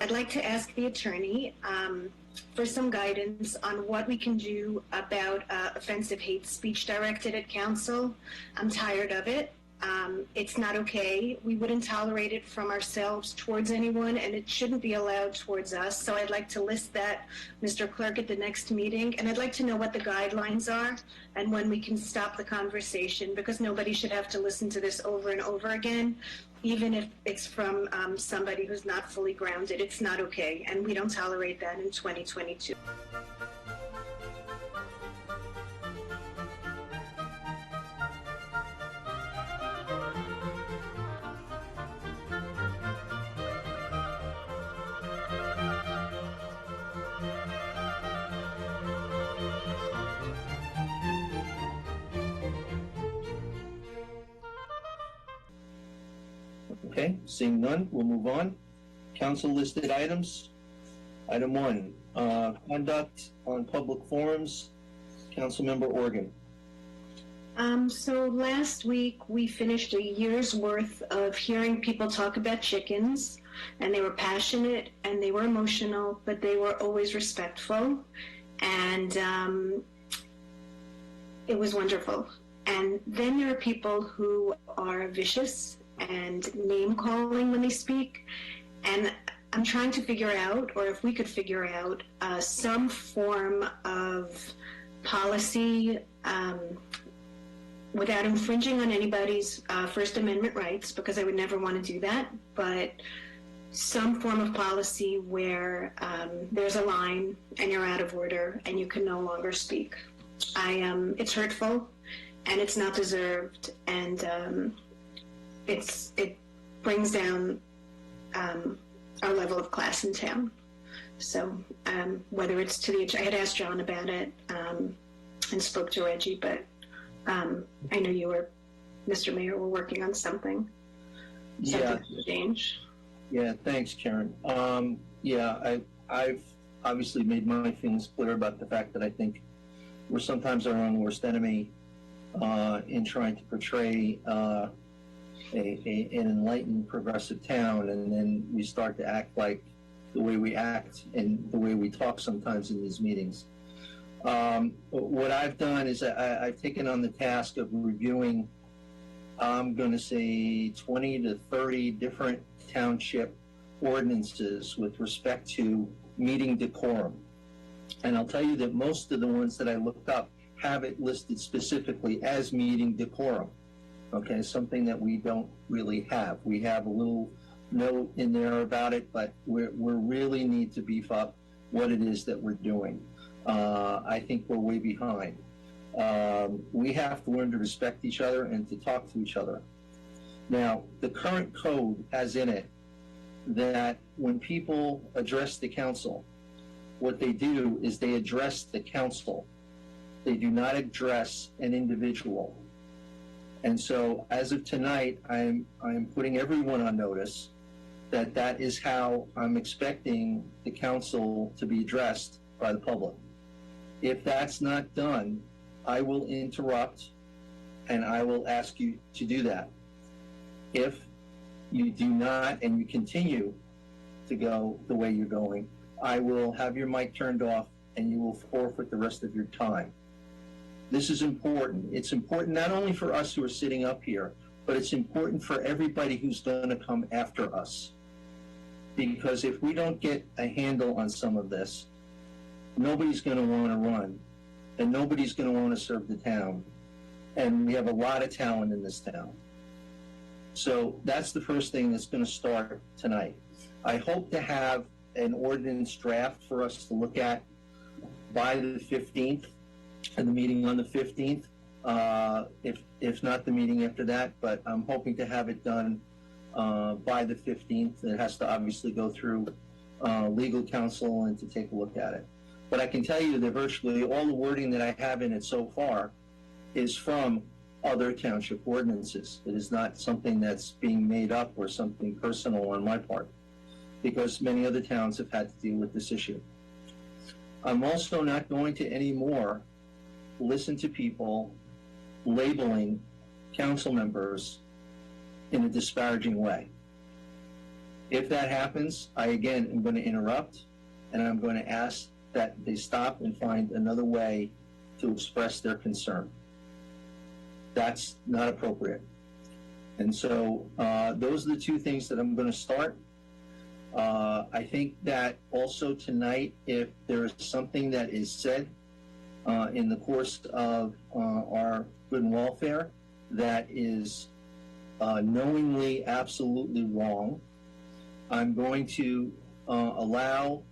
I'd like to ask the attorney for some guidance on what we can do about offensive hate speech directed at council. I'm tired of it. It's not okay. We wouldn't tolerate it from ourselves towards anyone, and it shouldn't be allowed towards us. So I'd like to list that, Mr. Clerk, at the next meeting, and I'd like to know what the guidelines are and when we can stop the conversation, because nobody should have to listen to this over and over again, even if it's from somebody who's not fully grounded. It's not okay, and we don't tolerate that in 2022. Okay, seeing none, we'll move on. Council listed items. Item 1, conduct on public forums. Councilmember Orgen. So last week we finished a year's worth of hearing people talk about chickens, and they were passionate and they were emotional, but they were always respectful, and it was wonderful. And then there are people who are vicious and name calling when they speak, and I'm trying to figure out, or if we could figure out, some form of policy without infringing on anybody's First Amendment rights, because I would never want to do that, but some form of policy where there's a line and you're out of order and you can no longer speak. It's hurtful and it's not deserved, and it brings down our level of class in town. So whether it's to the, I had asked John about it and spoke to Reggie, but I know you were, Mr. Mayor, were working on something. Yeah. To change. Yeah, thanks, Karen. I've obviously made my feelings clear about the fact that I think we're sometimes our own worst enemy in trying to portray an enlightened, progressive town, and then we start to act like the way we act and the way we talk sometimes in these meetings. What I've done is I've taken on the task of reviewing, I'm going to say 20 to 30 different township ordinances with respect to meeting decorum. And I'll tell you that most of the ones that I looked up have it listed specifically as meeting decorum. Okay, something that we don't really have. We have a little note in there about it, but we really need to beef up what it is that we're doing. I think we're way behind. We have to learn to respect each other and to talk to each other. Now, the current code has in it that when people address the council, what they do is they address the council. They do not address an individual. And so, as of tonight, I'm putting everyone on notice that that is how I'm expecting the council to be addressed by the public. If that's not done, I will interrupt and I will ask you to do that. If you do not and you continue to go the way you're going, I will have your mic turned off and you will forfeit the rest of your time. This is important. It's important not only for us who are sitting up here, but it's important for everybody who's going to come after us. Because if we don't get a handle on some of this, nobody's going to want to run, and nobody's going to want to serve the town. And we have a lot of talent in this town. So that's the first thing that's going to start tonight. I hope to have an ordinance draft for us to look at by the 15th, and the meeting on the 15th, if not the meeting after that, but I'm hoping to have it done by the 15th. It has to obviously go through legal counsel and to take a look at it. But I can tell you that virtually all the wording that I have in it so far is from other township ordinances. It is not something that's being made up or something personal on my part, because many other towns have had to deal with this issue. I'm also not going to anymore listen to people labeling council members in a disparaging way. If that happens, I again am going to interrupt, and I'm going to ask that they stop and find another way to express their concern. That's not appropriate. And so those are the two things that I'm going to start. I think that also tonight, if there is something that is said in the course of our good and welfare that is knowingly absolutely wrong, I'm going to allow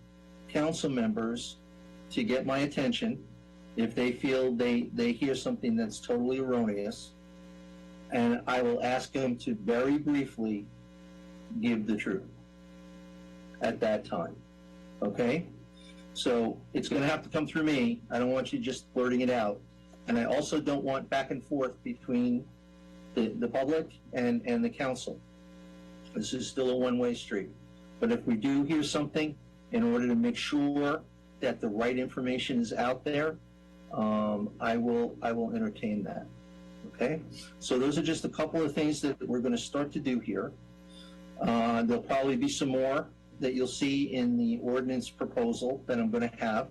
council members to get my attention if they feel they hear something that's totally erroneous, and I will ask them to very briefly give the truth at that time. Okay? So it's going to have to come through me. I don't want you just blurting it out. And I also don't want back and forth between the public and the council. This is still a one-way street. But if we do hear something, in order to make sure that the right information is out there, I will entertain that. Okay? So those are just a couple of things that we're going to start to do here. There'll probably be some more that you'll see in the ordinance proposal that I'm going to have.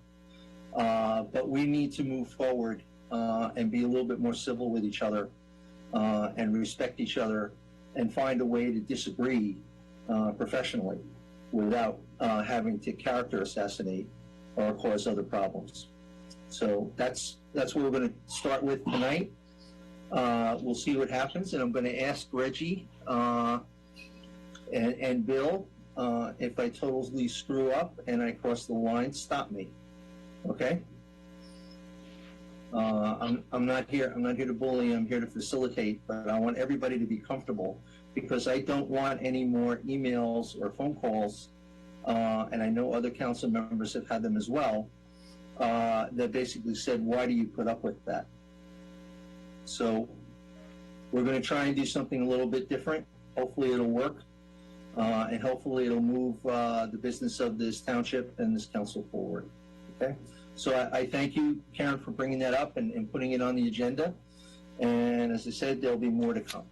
But we need to move forward and be a little bit more civil with each other and respect each other and find a way to disagree professionally without having to character assassinate or cause other problems. So that's what we're going to start with tonight. We'll see what happens, and I'm going to ask Reggie and Bill, if I totally screw up and I cross the line, stop me. Okay? I'm not here to bully. I'm here to facilitate, but I want everybody to be comfortable because I don't want any more emails or phone calls, and I know other council members have had them as well, that basically said, why do you put up with that? So we're going to try and do something a little bit different. Hopefully it'll work, and hopefully it'll move the business of this township and this council forward. Okay? So I thank you, Karen, for bringing that up and putting it on the agenda. And as I said, there'll be more to come.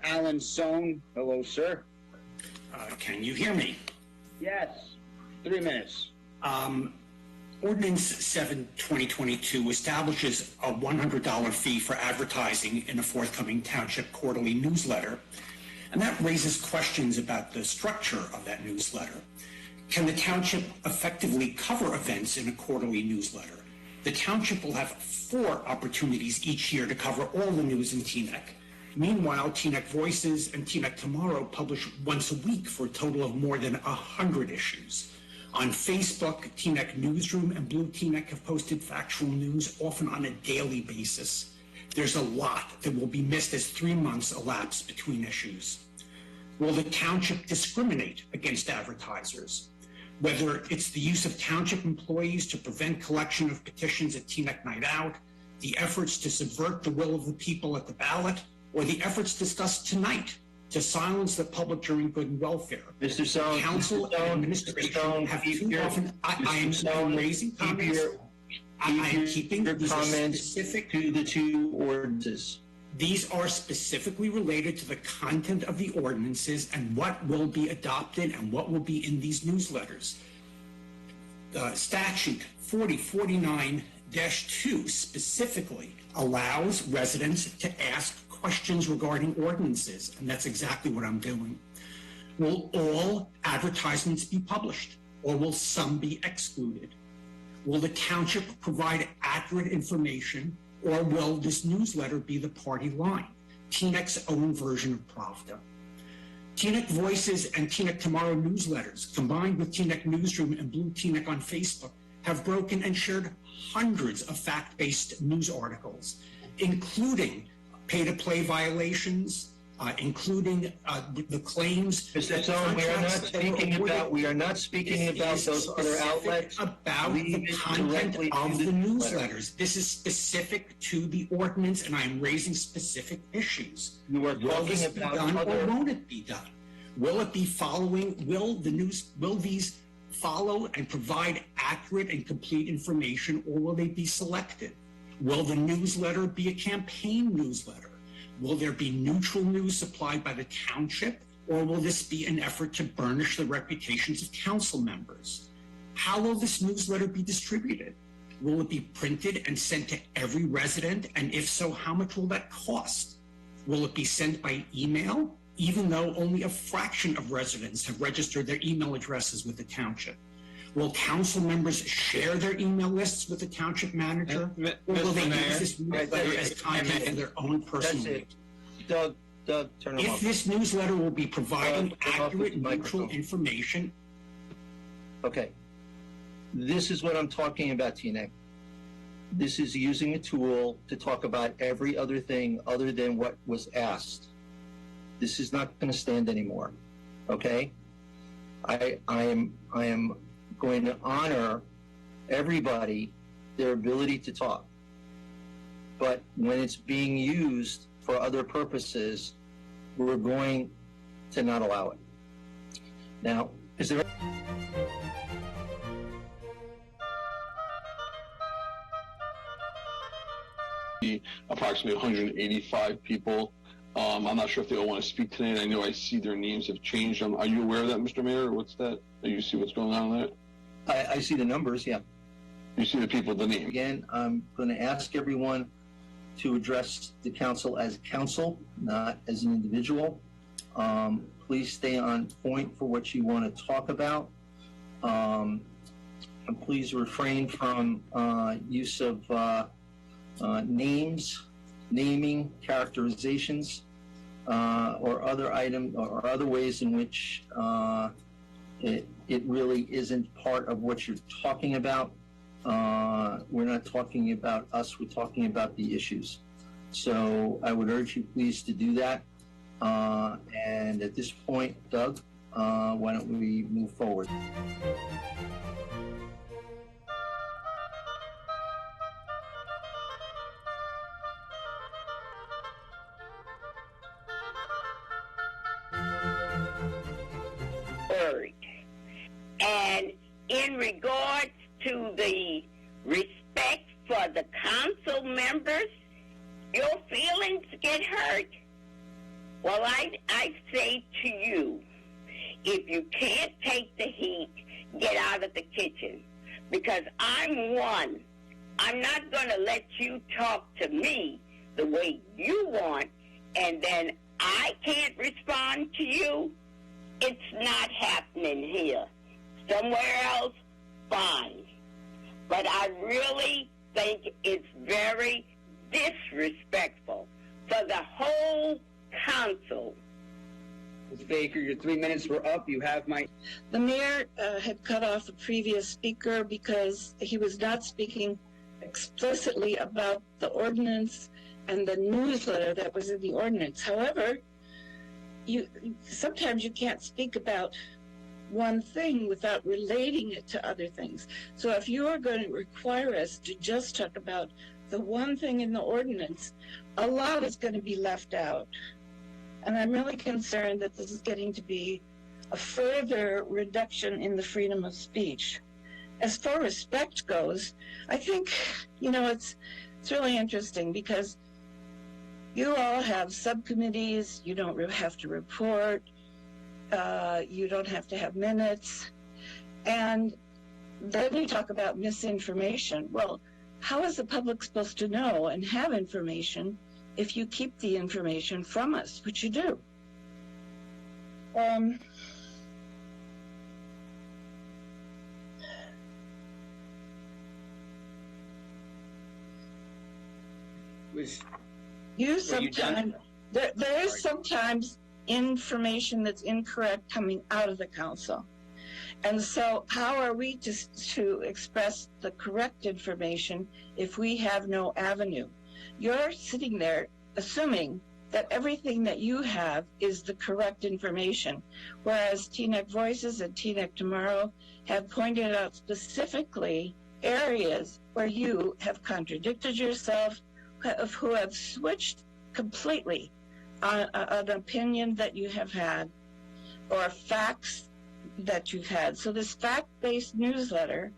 Alan Sohn, hello, sir. Can you hear me? Yes, 3 minutes. Ordinance 7, 2022 establishes a $100 fee for advertising in a forthcoming township quarterly newsletter, and that raises questions about the structure of that newsletter. Can the township effectively cover events in a quarterly newsletter? The township will have 4 opportunities each year to cover all the news in Teaneck. Meanwhile, Teaneck Voices and Teaneck Tomorrow publish once a week for a total of more than 100 issues. On Facebook, Teaneck Newsroom and Blue Teaneck have posted factual news, often on a daily basis. There's a lot that will be missed as 3 months elapse between issues. Will the township discriminate against advertisers? Whether it's the use of township employees to prevent collection of petitions at Teaneck Night Out, the efforts to subvert the will of the people at the ballot, or the efforts discussed tonight to silence the public during good and welfare. Mr. Sohn, Council and administration have too often. I am raising comments. I am keeping your these comments specific to the 2 ordinances. These are specifically related to the content of the ordinances and what will be adopted and what will be in these newsletters. Statute 4049-2 specifically allows residents to ask questions regarding ordinances, and that's exactly what I'm doing. Will all advertisements be published, or will some be excluded? Will the township provide accurate information, or will this newsletter be the party line, Teaneck's own version of Pravda? Teaneck Voices and Teaneck Tomorrow newsletters, combined with Teaneck Newsroom and Blue Teaneck on Facebook, have broken and shared hundreds of fact-based news articles, including pay-to-play violations, including the claims. Mr. Sohn, we are not speaking about those other outlets. About the content of the newsletters. This is specific to the ordinance, and I am raising specific issues. You are Will this talking be about done, other. or won't it be done? Will it be following? Will these follow and provide accurate and complete information, or will they be selected? Will the newsletter be a campaign newsletter? Will there be neutral news supplied by the township, or will this be an effort to burnish the reputations of council members? How will this newsletter be distributed? Will it be printed and sent to every resident? And if so, how much will that cost? Will it be sent by email, even though only a fraction of residents have registered their email addresses with the township? Will council members share their email lists with the township manager? Or will they use this newsletter as content for their own personal That's it. Doug, turn them If off. this newsletter will be providing Turn off accurate, his neutral microphone. information, Okay. This is what I'm talking about, Teaneck. This is using a tool to talk about every other thing other than what was asked. This is not going to stand anymore. Okay? I am going to honor everybody, their ability to talk. But when it's being used for other purposes, we're going to not allow it. Now, is there approximately 185 people. I'm not sure if they all want to speak tonight. I know I see their names have changed. Are you aware of that, Mr. Mayor? What's that? Do you see what's going on there? I see the numbers, yeah. You see the people, the name. Again, I'm going to ask everyone to address the council as council, not as an individual. Please stay on point for what you want to talk about. And please refrain from use of names, naming, characterizations, or other items or other ways in which it really isn't part of what you're talking about. We're not talking about us, we're talking about the issues. So I would urge you please to do that. And at this point, Doug, why don't we move forward? And in regards to the respect for the council members, your feelings get hurt. Well, I say to you, if you can't take the heat, get out of the kitchen. Because I'm one. I'm not going to let you talk to me the way you want, and then I can't respond to you. It's not happening here. Somewhere else, fine. But I really think it's very disrespectful for the whole council. Ms. Baker, your 3 minutes were up. You have my... The mayor had cut off a previous speaker because he was not speaking explicitly about the ordinance and the newsletter that was in the ordinance. However, sometimes you can't speak about one thing without relating it to other things. So if you are going to require us to just talk about the one thing in the ordinance, a lot is going to be left out. And I'm really concerned that this is getting to be a further reduction in the freedom of speech. As far as respect goes, I think, it's really interesting because you all have subcommittees, you don't have to report, you don't have to have minutes, and then you talk about misinformation. Well, how is the public supposed to know and have information if you keep the information from us, which you do? There is sometimes information that's incorrect coming out of the council. And so how are we to express the correct information if we have no avenue? You're sitting there assuming that everything that you have is the correct information, whereas Teaneck Voices and Teaneck Tomorrow have pointed out specifically areas where you have contradicted yourself, who have switched completely on an opinion that you have had or facts that you've had. So this fact-based newsletter,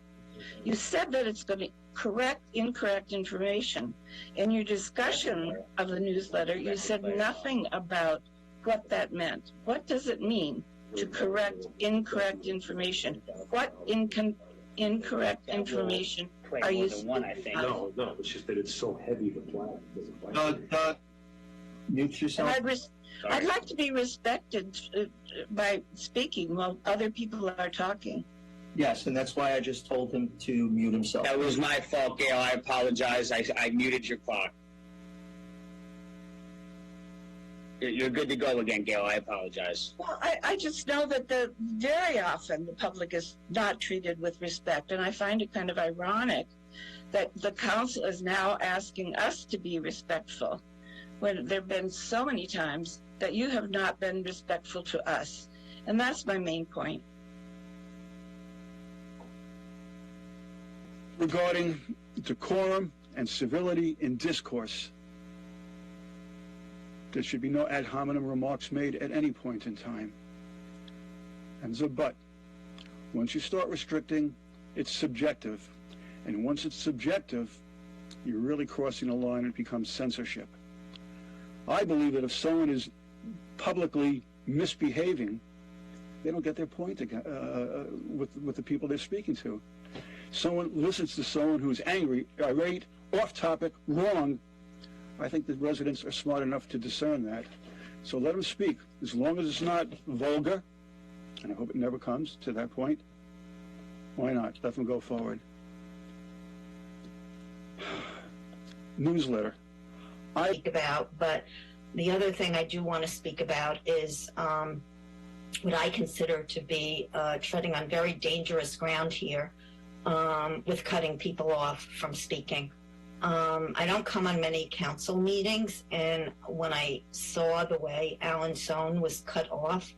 you said that it's going to correct incorrect information. In your discussion of the newsletter, you said nothing about what that meant. What does it mean to correct incorrect information? What incorrect information are you speaking about? No, it's just that it's so heavy to plan. Doug, mute yourself. I'd like to be respected by speaking while other people are talking. Yes, and that's why I just told him to mute himself. That was my fault, Gail. I apologize. I muted your clock. You're good to go again, Gail. I apologize. Well, I just know that very often the public is not treated with respect, and I find it kind of ironic that the council is now asking us to be respectful when there have been so many times that you have not been respectful to us. And that's my main point. Regarding decorum and civility in discourse, there should be no ad hominem remarks made at any point in time. And there's a but. Once you start restricting, it's subjective. And once it's subjective, you're really crossing the line and it becomes censorship. I believe that if someone is publicly misbehaving, they don't get their point with the people they're speaking to. Someone listens to someone who's angry, irate, off topic, wrong. I think the residents are smart enough to discern that. So let them speak. As long as it's not vulgar, and I hope it never comes to that point, why not? Let them go forward. Newsletter. Speak about, but the other thing I do want to speak about is what I consider to be treading on very dangerous ground here with cutting people off from speaking. I don't come on many council meetings, and when I saw the way Alan Sohn was cut off,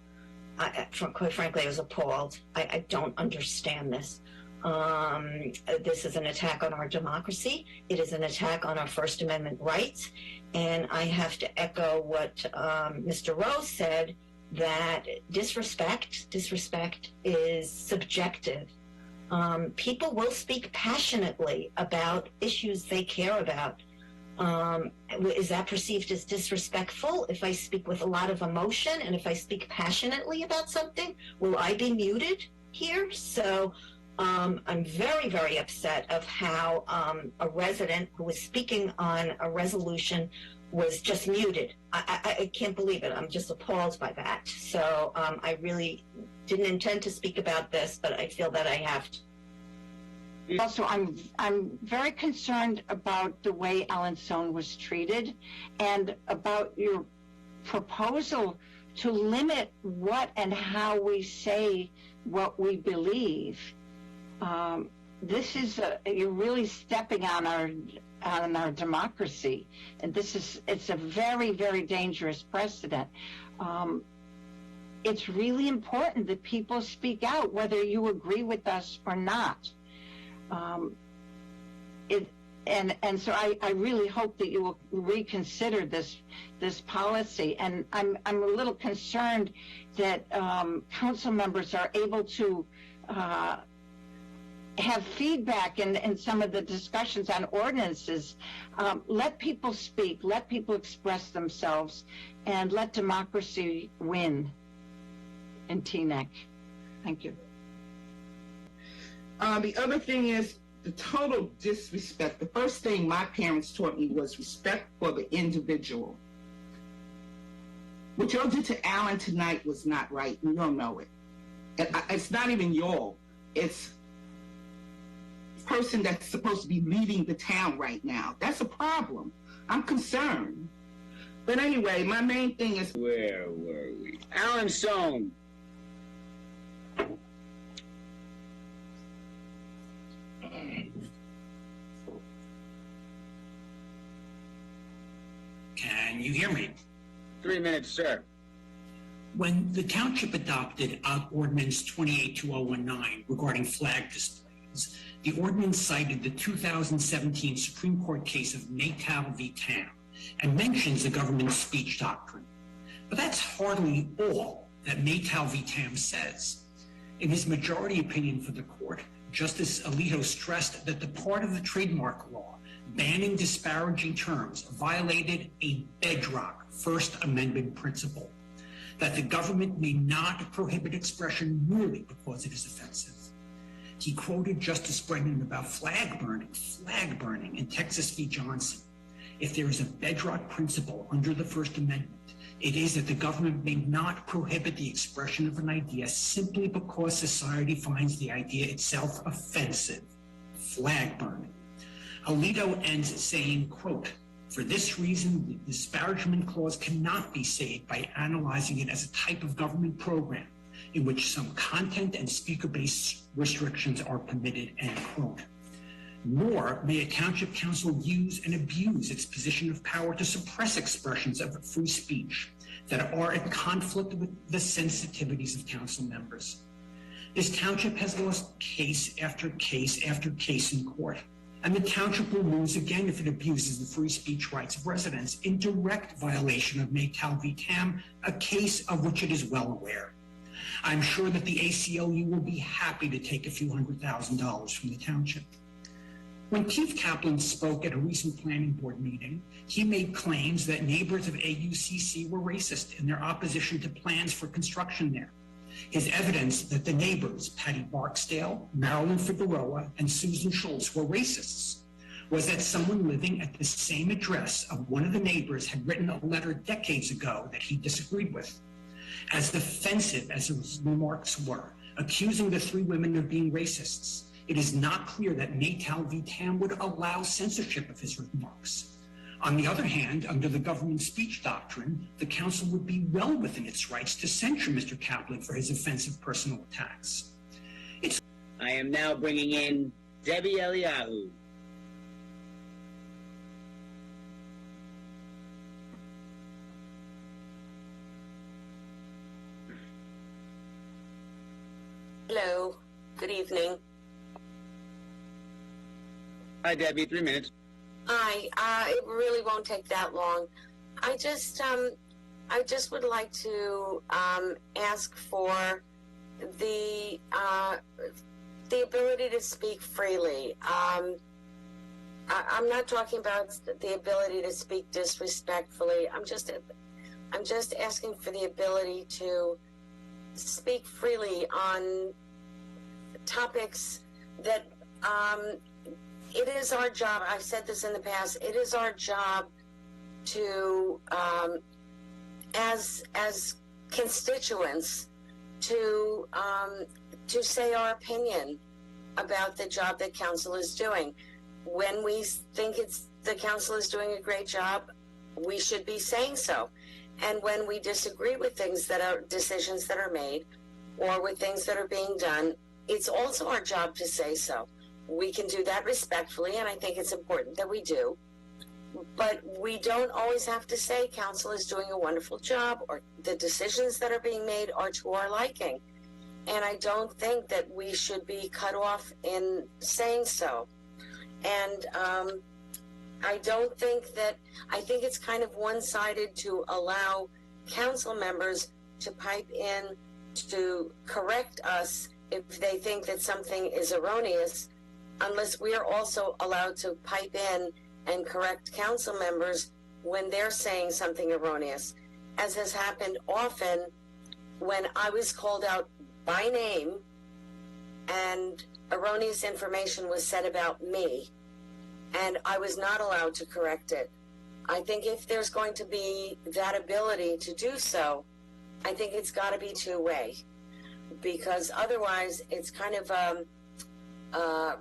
quite frankly, I was appalled. I don't understand this. This is an attack on our democracy. It is an attack on our First Amendment rights. And I have to echo what Mr. Rose said, that disrespect is subjective. People will speak passionately about issues they care about. Is that perceived as disrespectful? If I speak with a lot of emotion and if I speak passionately about something, will I be muted here? So I'm very, very upset of how a resident who was speaking on a resolution was just muted. I can't believe it. I'm just appalled by that. So I really didn't intend to speak about this, but I feel that I have to. Also, I'm very concerned about the way Alan Sohn was treated and about your proposal to limit what and how we say what we believe. This is you're really stepping on our democracy, and it's a very, very dangerous precedent. It's really important that people speak out whether you agree with us or not. So I really hope that you will reconsider this policy. And I'm a little concerned that council members are able to have feedback in some of the discussions on ordinances. Let people speak, let people express themselves, and let democracy win in Teaneck. Thank you. The other thing is the total disrespect. The first thing my parents taught me was respect for the individual. What y'all did to Alan tonight was not right, and y'all know it. And it's not even y'all. It's the person that's supposed to be leading the town right now. That's a problem. I'm concerned. But anyway, my main thing is... Where were we? Alan Sohn. Can you hear me? 3 minutes, sir. When the township adopted Ordinance 282019 regarding flag displays, the ordinance cited the 2017 Supreme Court case of Maytow v. Town and mentions the government's speech doctrine. But that's hardly all that Maytow v. Town says. In his majority opinion for the court, Justice Alito stressed that the part of the trademark law banning disparaging terms violated a bedrock First Amendment principle, that the government may not prohibit expression merely because it is offensive. He quoted Justice Brennan about flag burning in Texas v. Johnson. If there is a bedrock principle under the First Amendment, it is that the government may not prohibit the expression of an idea simply because society finds the idea itself offensive. Flag burning. Alito ends saying, quote, "For this reason, the disparagement clause cannot be saved by analyzing it as a type of government program in which some content and speaker-based restrictions are permitted," end quote. Nor may a township council use and abuse its position of power to suppress expressions of free speech that are in conflict with the sensitivities of council members. This township has lost case after case after case in court, and the township will lose again if it abuses the free speech rights of residents in direct violation of Maytal v. Tam, a case of which it is well aware. I'm sure that the ACLU will be happy to take a few $100,000 from the township. When Keith Kaplan spoke at a recent planning board meeting, he made claims that neighbors of AUCC were racist in their opposition to plans for construction there. His evidence that the neighbors, Patty Barksdale, Marilyn Figueroa, and Susan Schultz, were racists was that someone living at the same address of one of the neighbors had written a letter decades ago that he disagreed with. As offensive as his remarks were, accusing the three women of being racists, it is not clear that Maytal v. Tam would allow censorship of his remarks. On the other hand, under the government speech doctrine, the council would be well within its rights to censure Mr. Kaplan for his offensive personal attacks. I am now bringing in Debbie Eliyahu. Hello, good evening. Hi, Debbie, 3 minutes. Hi, it really won't take that long. I just would like to ask for the ability to speak freely. I'm not talking about the ability to speak disrespectfully. I'm just asking for the ability to speak freely on topics that it is our job. I've said this in the past. It is our job to, as constituents, to say our opinion about the job that council is doing. When we think the council is doing a great job, we should be saying so. And when we disagree with decisions that are made, or with things that are being done, it's also our job to say so. We can do that respectfully, and I think it's important that we do. But we don't always have to say council is doing a wonderful job or the decisions that are being made are to our liking. And I don't think that we should be cut off in saying so. And I think it's kind of one-sided to allow council members to pipe in to correct us if they think that something is erroneous, unless we are also allowed to pipe in and correct council members when they're saying something erroneous, as has happened often when I was called out by name and erroneous information was said about me, and I was not allowed to correct it. I think if there's going to be that ability to do so, I think it's got to be two-way, because otherwise it's kind of a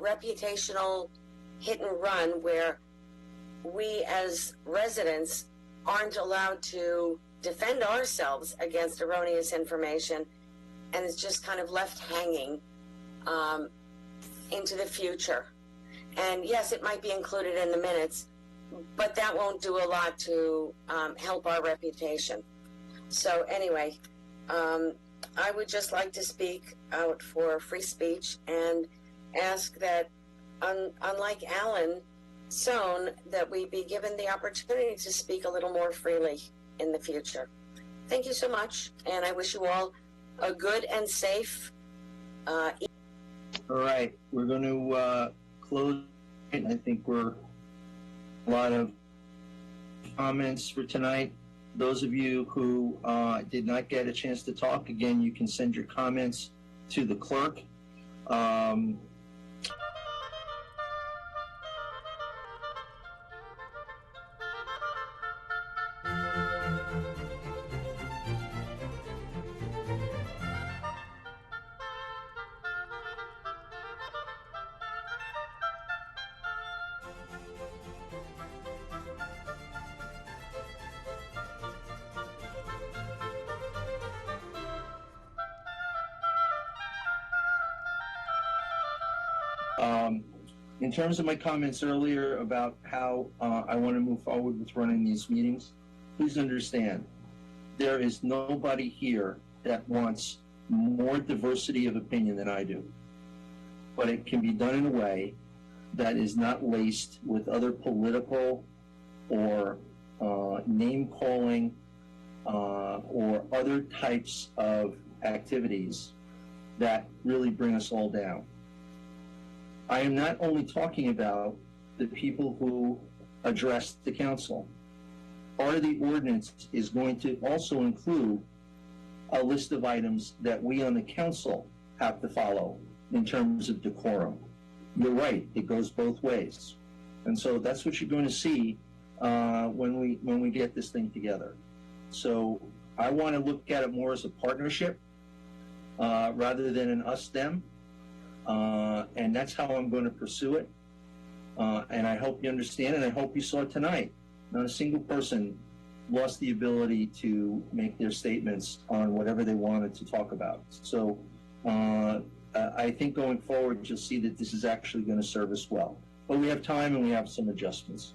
reputational hit and run where we as residents aren't allowed to defend ourselves against erroneous information, and it's just kind of left hanging into the future. And yes, it might be included in the minutes, but that won't do a lot to help our reputation. So anyway, I would just like to speak out for free speech and ask that, unlike Alan Sohn, that we be given the opportunity to speak a little more freely in the future. Thank you so much, and I wish you all a good and safe All right, we're going to close. I think we're a lot of comments for tonight. Those of you who did not get a chance to talk, again, you can send your comments to the clerk. In terms of my comments earlier about how I want to move forward with running these meetings, please understand, there is nobody here that wants more diversity of opinion than I do. But it can be done in a way that is not laced with other political or name-calling or other types of activities that really bring us all down. I am not only talking about the people who address the council. Part of the ordinance is going to also include a list of items that we on the council have to follow in terms of decorum. You're right, it goes both ways. And so that's what you're going to see when we get this thing together. So I want to look at it more as a partnership rather than an us-them. And that's how I'm going to pursue it. And I hope you understand, and I hope you saw tonight, not a single person lost the ability to make their statements on whatever they wanted to talk about. So I think going forward, you'll see that this is actually going to serve us well. But we have time and we have some adjustments.